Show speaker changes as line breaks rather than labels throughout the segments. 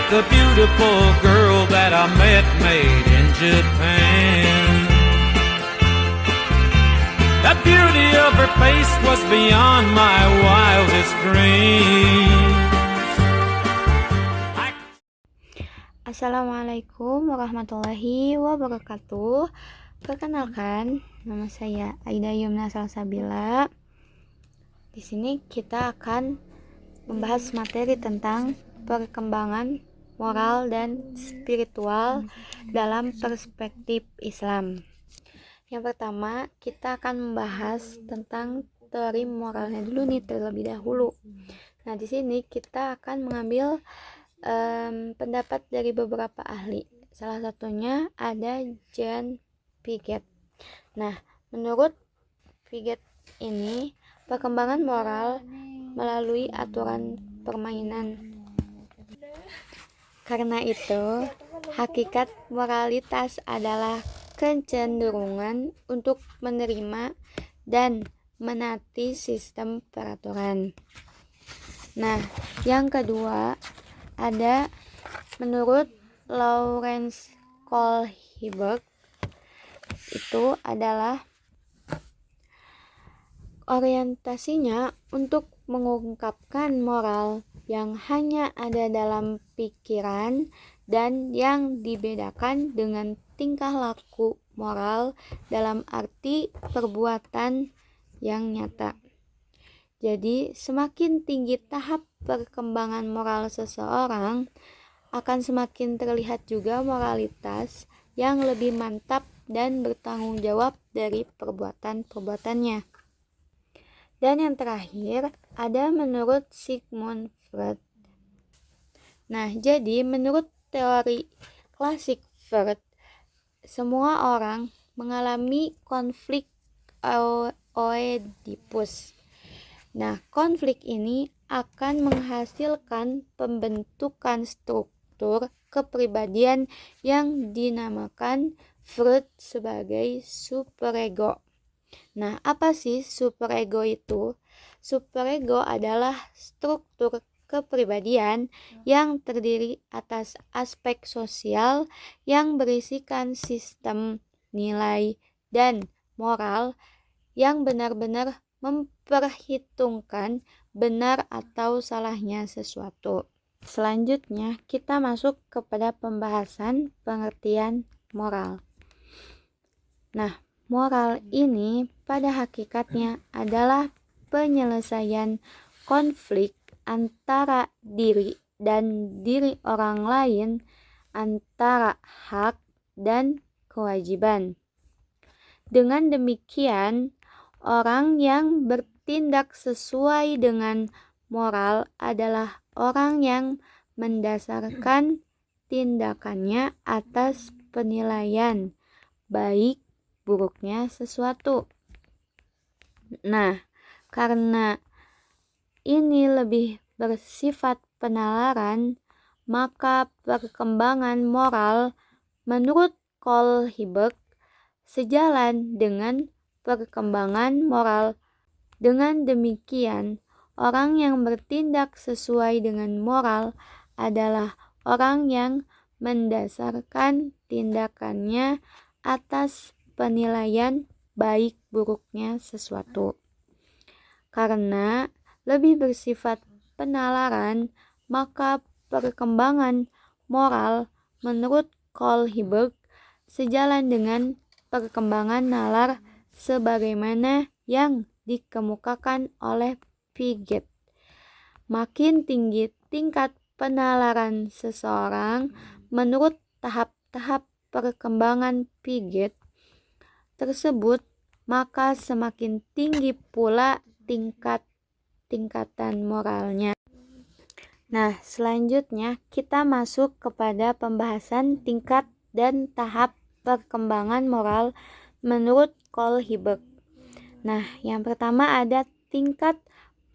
like a beautiful girl that I met made in Japan. The beauty of her face was beyond my wildest dreams.
Assalamualaikum warahmatullahi wabarakatuh. Perkenalkan, nama saya Aida Yumna Salsabila. Di sini kita akan membahas materi tentang perkembangan moral dan spiritual dalam perspektif Islam. Yang pertama, kita akan membahas tentang teori moralnya dulu nih terlebih dahulu. Nah, di sini kita akan mengambil pendapat dari beberapa ahli. Salah satunya ada John Piaget. Nah, menurut Piaget ini, perkembangan moral melalui aturan permainan. Karena itu, hakikat moralitas adalah kecenderungan untuk menerima dan menaati sistem peraturan. Nah, yang kedua ada menurut Lawrence Kohlberg, itu adalah orientasinya untuk mengungkapkan moral yang hanya ada dalam pikiran dan yang dibedakan dengan tingkah laku moral dalam arti perbuatan yang nyata. Jadi, semakin tinggi tahap perkembangan moral seseorang, akan semakin terlihat juga moralitas yang lebih mantap dan bertanggung jawab dari perbuatan-perbuatannya. Dan yang terakhir, ada menurut Sigmund Freud. Nah, jadi menurut teori klasik Freud, semua orang mengalami konflik Oedipus. Nah, konflik ini akan menghasilkan pembentukan struktur kepribadian yang dinamakan Freud sebagai superego. Nah, apa sih superego itu? Superego adalah struktur kepribadian yang terdiri atas aspek sosial yang berisikan sistem nilai dan moral yang benar-benar memperhitungkan benar atau salahnya sesuatu. Selanjutnya, kita masuk kepada pembahasan pengertian moral. Nah, moral ini pada hakikatnya adalah penyelesaian konflik antara diri dan diri orang lain, antara hak dan kewajiban. Dengan demikian, orang yang bertindak sesuai dengan moral adalah orang yang mendasarkan tindakannya atas penilaian baik buruknya sesuatu. Nah, karena ini lebih bersifat penalaran, maka perkembangan moral menurut Kohlberg sejalan dengan perkembangan moral. Dengan demikian, orang yang bertindak sesuai dengan moral adalah orang yang mendasarkan tindakannya atas penilaian baik buruknya sesuatu. Karena lebih bersifat penalaran, maka perkembangan moral menurut Kohlberg sejalan dengan perkembangan nalar sebagaimana yang dikemukakan oleh Piaget. Makin tinggi tingkat penalaran seseorang menurut tahap-tahap perkembangan Piaget tersebut, maka semakin tinggi pula tingkatan moralnya. Nah, selanjutnya kita masuk kepada pembahasan tingkat dan tahap perkembangan moral menurut Kohlberg. Nah, yang pertama ada tingkat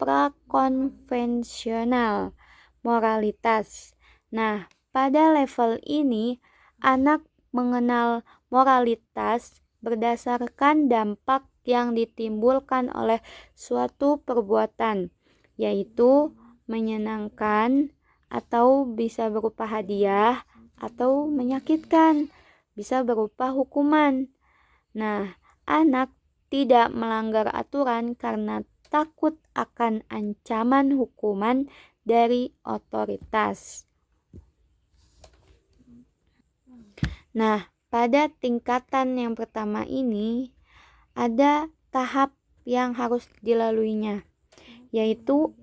prakonvensional moralitas. Nah, pada level ini anak mengenal moralitas berdasarkan dampak yang ditimbulkan oleh suatu perbuatan, yaitu menyenangkan atau bisa berupa hadiah, atau menyakitkan, bisa berupa hukuman. Nah, anak tidak melanggar aturan karena takut akan ancaman hukuman dari otoritas. Nah, pada tingkatan yang pertama ini ada tahap yang harus dilaluinya, yaitu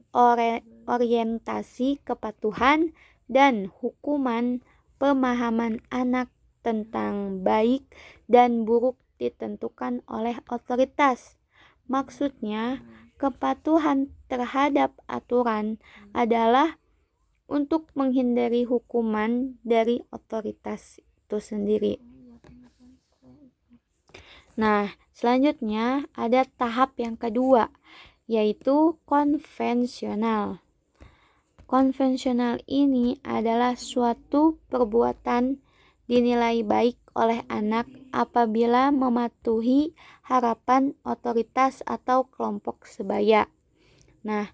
orientasi kepatuhan dan hukuman. Pemahaman anak tentang baik dan buruk ditentukan oleh otoritas. Maksudnya, kepatuhan terhadap aturan adalah untuk menghindari hukuman dari otoritas itu sendiri. Nah, selanjutnya ada tahap yang kedua, yaitu konvensional. Konvensional ini adalah suatu perbuatan dinilai baik oleh anak apabila mematuhi harapan otoritas atau kelompok sebaya. Nah,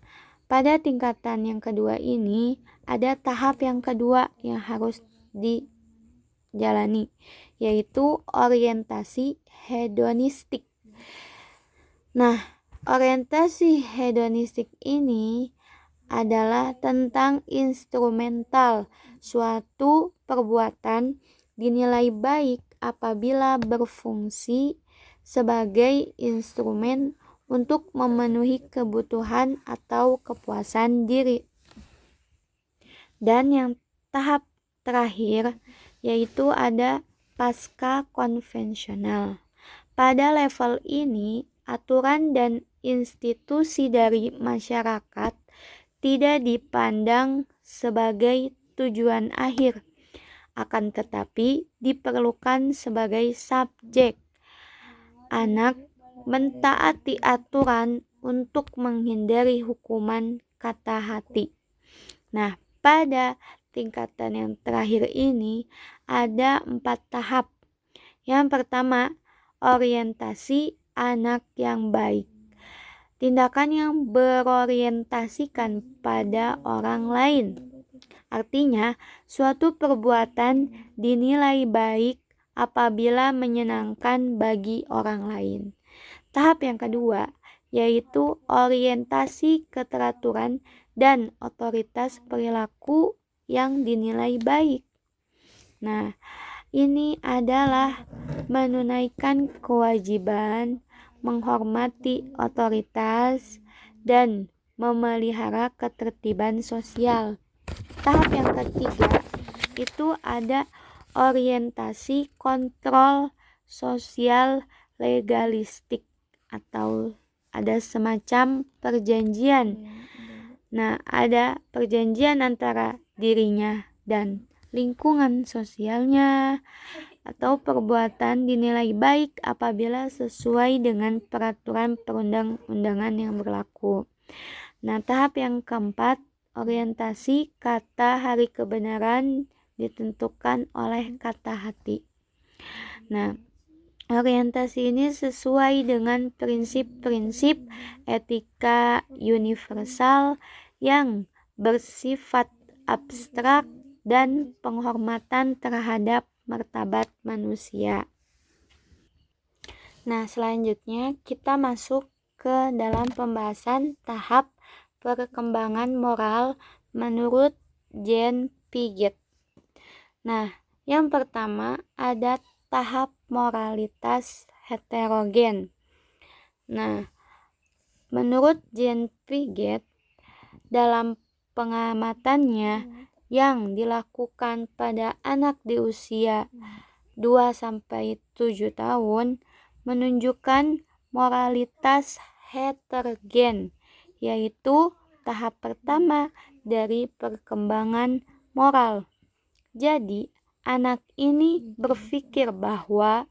pada tingkatan yang kedua ini ada tahap yang kedua yang harus dijalani, yaitu orientasi hedonistik. Nah, orientasi hedonistik ini adalah tentang instrumental. Suatu perbuatan dinilai baik apabila berfungsi sebagai instrumen untuk memenuhi kebutuhan atau kepuasan diri. Dan yang tahap terakhir yaitu ada pasca konvensional. Pada level ini, aturan dan institusi dari masyarakat tidak dipandang sebagai tujuan akhir, akan tetapi diperlukan sebagai subjek. Anak mentaati aturan untuk menghindari hukuman kata hati. Nah, pada tingkatan yang terakhir ini ada 4 tahap. Yang pertama, orientasi anak yang baik. Tindakan yang berorientasikan pada orang lain. Artinya, suatu perbuatan dinilai baik apabila menyenangkan bagi orang lain. Tahap yang kedua, yaitu orientasi keteraturan dan otoritas perilaku yang dinilai baik. Nah, ini adalah menunaikan kewajiban menghormati otoritas dan memelihara ketertiban sosial. Tahap yang ketiga itu ada orientasi kontrol sosial legalistik atau ada semacam perjanjian. Nah, ada perjanjian antara dirinya dan lingkungan sosialnya, atau perbuatan dinilai baik apabila sesuai dengan peraturan perundang-undangan yang berlaku. Nah, tahap yang keempat, orientasi kata hari kebenaran ditentukan oleh kata hati. Nah, orientasi ini sesuai dengan prinsip-prinsip etika universal yang bersifat abstrak dan penghormatan terhadap martabat manusia. Nah, selanjutnya kita masuk ke dalam pembahasan tahap perkembangan moral menurut Jean Piaget. Nah, yang pertama ada tahap moralitas heterogen. Nah, menurut Jean Piaget, dalam pengamatannya yang dilakukan pada anak di usia 2-7 tahun menunjukkan moralitas heterogen, yaitu tahap pertama dari perkembangan moral. Jadi, anak ini berpikir bahwa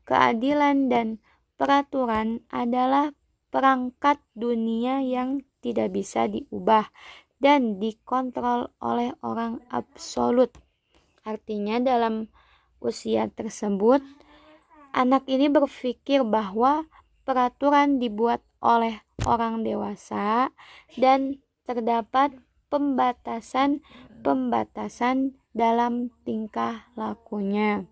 keadilan dan peraturan adalah perangkat dunia yang tidak bisa diubah dan dikontrol oleh orang absolut. Artinya dalam usia tersebut, anak ini berpikir bahwa peraturan dibuat oleh orang dewasa dan terdapat pembatasan dalam tingkah lakunya.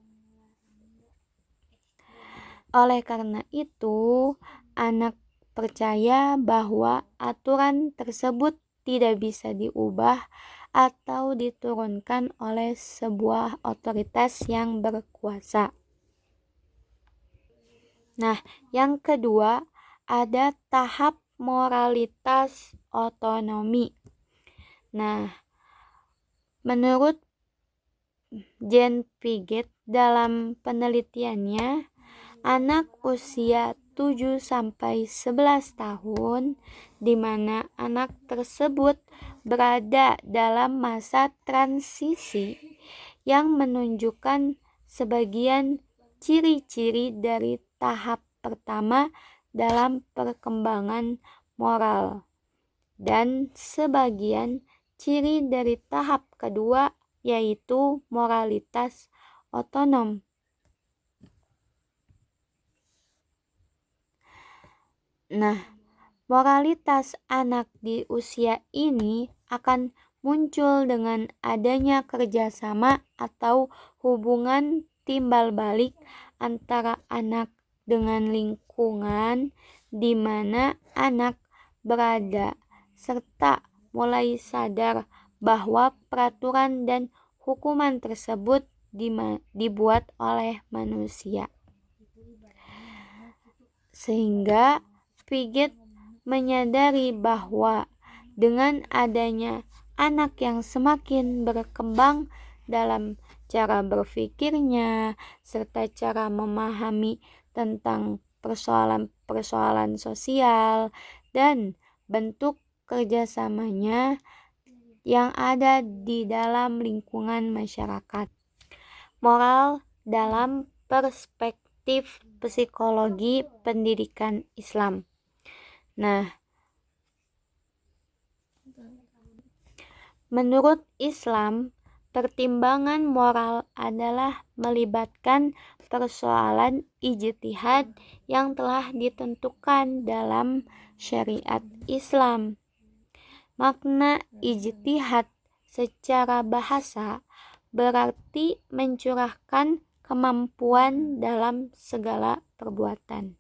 Oleh karena itu, anak percaya bahwa aturan tersebut tidak bisa diubah atau diturunkan oleh sebuah otoritas yang berkuasa. Nah, yang kedua, ada tahap moralitas otonomi. Nah, menurut Jean Piaget dalam penelitiannya, anak usia 7-11 tahun, di mana anak tersebut berada dalam masa transisi yang menunjukkan sebagian ciri-ciri dari tahap pertama dalam perkembangan moral dan sebagian ciri dari tahap kedua, yaitu moralitas otonom. Nah, moralitas anak di usia ini akan muncul dengan adanya kerjasama atau hubungan timbal balik antara anak dengan lingkungan di mana anak berada, serta mulai sadar bahwa peraturan dan hukuman tersebut dibuat oleh manusia. Sehingga Piaget menyadari bahwa dengan adanya anak yang semakin berkembang dalam cara berpikirnya serta cara memahami tentang persoalan-persoalan sosial dan bentuk kerjasamanya yang ada di dalam lingkungan masyarakat. Moral dalam perspektif psikologi pendidikan Islam. Nah, menurut Islam, pertimbangan moral adalah melibatkan persoalan ijtihad yang telah ditentukan dalam syariat Islam. Makna ijtihad secara bahasa berarti mencurahkan kemampuan dalam segala perbuatan.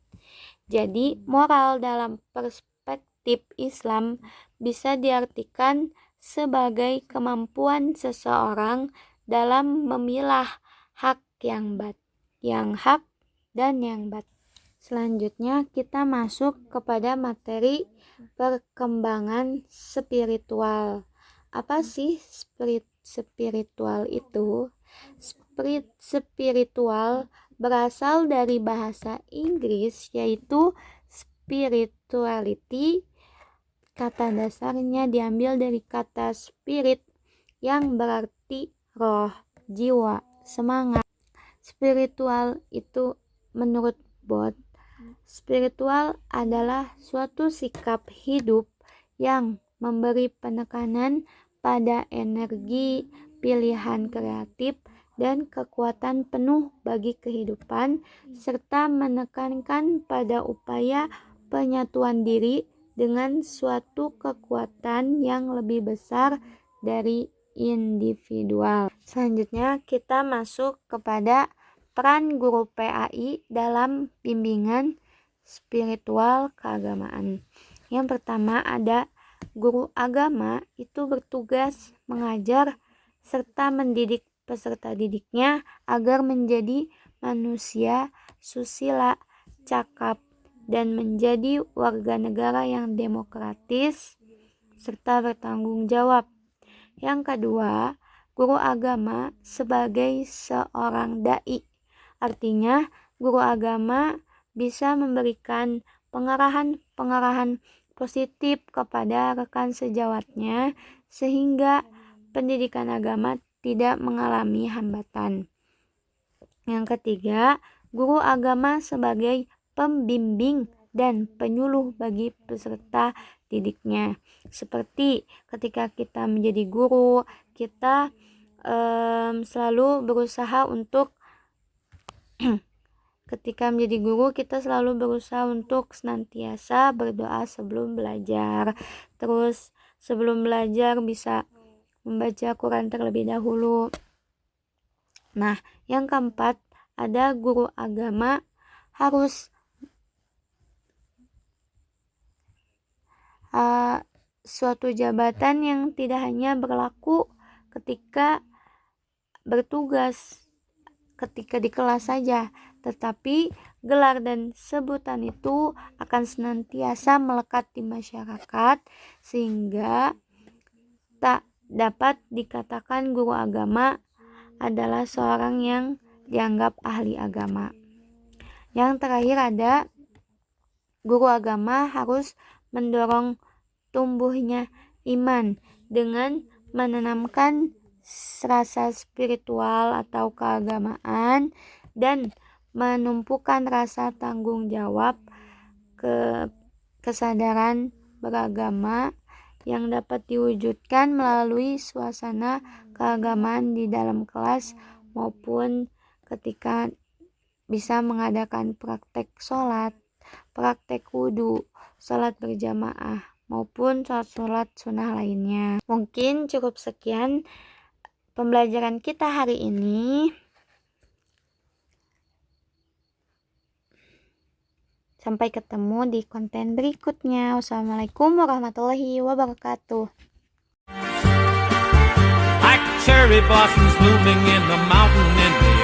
Jadi, moral dalam perspektif Islam bisa diartikan sebagai kemampuan seseorang dalam memilah hak yang hak dan yang batil. Selanjutnya kita masuk kepada materi perkembangan spiritual. Apa sih spiritual itu? Spiritual berasal dari bahasa Inggris yaitu spirituality. Kata dasarnya diambil dari kata spirit yang berarti roh, jiwa, semangat. Spiritual itu menurut Bot, spiritual adalah suatu sikap hidup yang memberi penekanan pada energi, pilihan kreatif, dan kekuatan penuh bagi kehidupan, serta menekankan pada upaya penyatuan diri dengan suatu kekuatan yang lebih besar dari individual. Selanjutnya kita masuk kepada peran guru PAI dalam bimbingan spiritual keagamaan. Yang pertama ada guru agama, itu bertugas mengajar serta mendidik peserta didiknya agar menjadi manusia susila, cakap, dan menjadi warga negara yang demokratis serta bertanggung jawab. Yang kedua, guru agama sebagai seorang dai. Artinya, guru agama bisa memberikan pengarahan positif kepada rekan sejawatnya sehingga pendidikan agama tidak mengalami hambatan. Yang ketiga, guru agama sebagai pembimbing dan penyuluh bagi peserta didiknya. Seperti ketika kita menjadi guru, kita selalu berusaha untuk ketika menjadi guru kita selalu berusaha untuk senantiasa berdoa sebelum belajar. Terus sebelum belajar bisa membaca Quran terlebih dahulu. Nah, yang keempat, ada guru agama harus suatu jabatan yang tidak hanya berlaku ketika bertugas ketika di kelas saja, tetapi gelar dan sebutan itu akan senantiasa melekat di masyarakat sehingga tak dapat dikatakan guru agama adalah seorang yang dianggap ahli agama. Yang terakhir ada guru agama harus mendorong tumbuhnya iman dengan menanamkan rasa spiritual atau keagamaan dan menumpukan rasa tanggung jawab kesadaran beragama yang dapat diwujudkan melalui suasana keagamaan di dalam kelas maupun ketika bisa mengadakan praktek sholat, praktek wudhu, sholat berjamaah maupun sholat sunnah lainnya. Mungkin cukup sekian pembelajaran kita hari ini. Sampai ketemu di konten berikutnya. Wassalamualaikum warahmatullahi wabarakatuh.
Like cherry blossoms blooming in the mountain in the